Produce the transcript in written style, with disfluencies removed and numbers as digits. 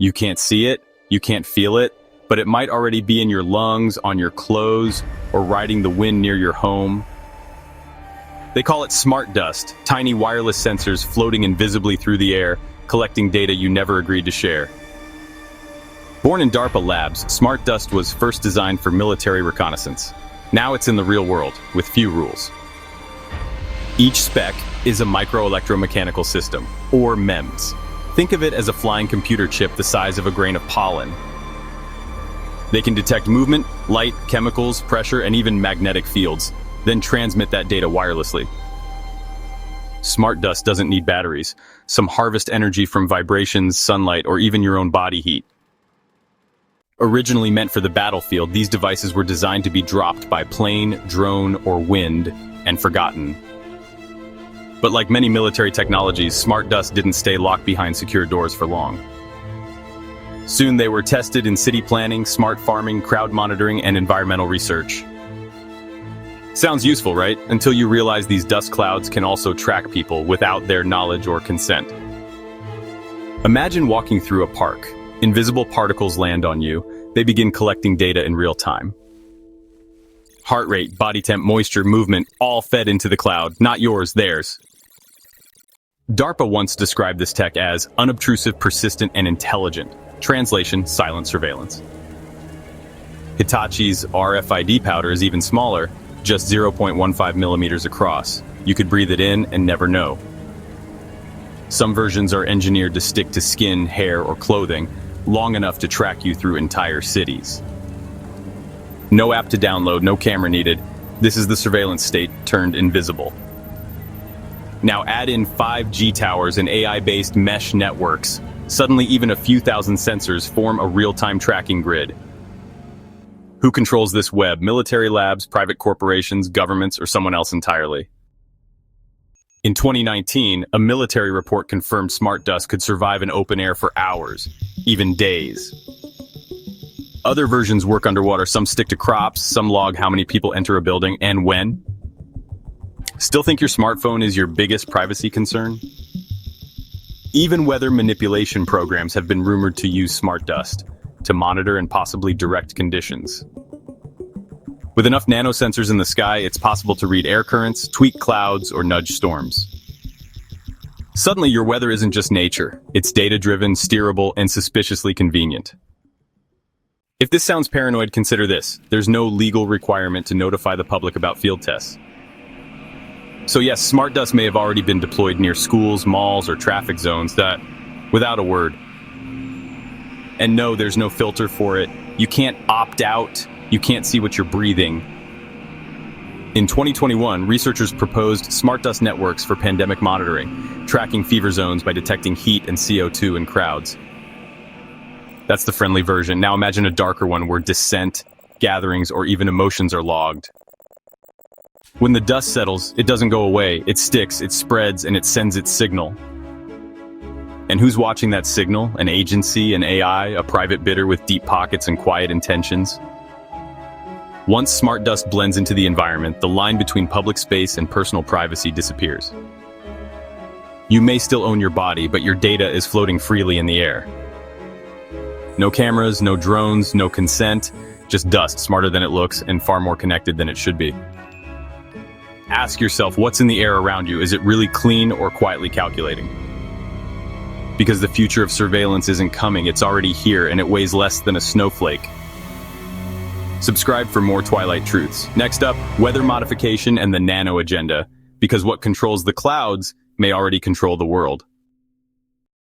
You can't see it, you can't feel it, but it might already be in your lungs, on your clothes, or riding the wind near your home. They call it smart dust, tiny wireless sensors floating invisibly through the air, collecting data you never agreed to share. Born in DARPA labs, smart dust was first designed for military reconnaissance. Now it's in the real world, with few rules. Each spec is a microelectromechanical system, or MEMS. Think of it as a flying computer chip the size of a grain of pollen. They can detect movement, light, chemicals, pressure, and even magnetic fields, then transmit that data wirelessly. Smart dust doesn't need batteries. Some harvest energy from vibrations, sunlight, or even your own body heat. Originally meant for the battlefield, these devices were designed to be dropped by plane, drone, or wind, and forgotten. But like many military technologies, smart dust didn't stay locked behind secure doors for long. Soon they were tested in city planning, smart farming, crowd monitoring, and environmental research. Sounds useful, right? Until you realize these dust clouds can also track people without their knowledge or consent. Imagine walking through a park. Invisible particles land on you. They begin collecting data in real time. Heart rate, body temp, moisture, movement, all fed into the cloud. Not yours, theirs. DARPA once described this tech as unobtrusive, persistent, and intelligent. Translation, silent surveillance. Hitachi's RFID powder is even smaller, just 0.15 millimeters across. You could breathe it in and never know. Some versions are engineered to stick to skin, hair, or clothing, long enough to track you through entire cities. No app to download, no camera needed. This is the surveillance state turned invisible. Now add in 5G towers and AI-based mesh networks. Suddenly, even a few thousand sensors form a real-time tracking grid. Who controls this web? Military labs, private corporations, governments, or someone else entirely? In 2019, a military report confirmed smart dust could survive in open air for hours, even days. Other versions work underwater. Some stick to crops, some log how many people enter a building and when. Still think your smartphone is your biggest privacy concern? Even weather manipulation programs have been rumored to use smart dust to monitor and possibly direct conditions. With enough nanosensors in the sky, it's possible to read air currents, tweak clouds, or nudge storms. Suddenly, your weather isn't just nature. It's data-driven, steerable, and suspiciously convenient. If this sounds paranoid, consider this. There's no legal requirement to notify the public about field tests. So yes, smart dust may have already been deployed near schools, malls, or traffic zones that, without a word. And no, there's no filter for it. You can't opt out. You can't see what you're breathing. In 2021, researchers proposed smart dust networks for pandemic monitoring, tracking fever zones by detecting heat and CO2 in crowds. That's the friendly version. Now imagine a darker one where dissent, gatherings, or even emotions are logged. When the dust settles, it doesn't go away. It sticks, it spreads, and it sends its signal. And who's watching that signal? An agency, an AI, a private bidder with deep pockets and quiet intentions? Once smart dust blends into the environment, the line between public space and personal privacy disappears. You may still own your body, but your data is floating freely in the air. No cameras, no drones, no consent, just dust, smarter than it looks and far more connected than it should be. Ask yourself, what's in the air around you? Is it really clean or quietly calculating? Because the future of surveillance isn't coming, it's already here, and it weighs less than a snowflake. Subscribe for more Twilight truths. Next up, weather modification and the Nano agenda, because what controls the clouds may already control the world.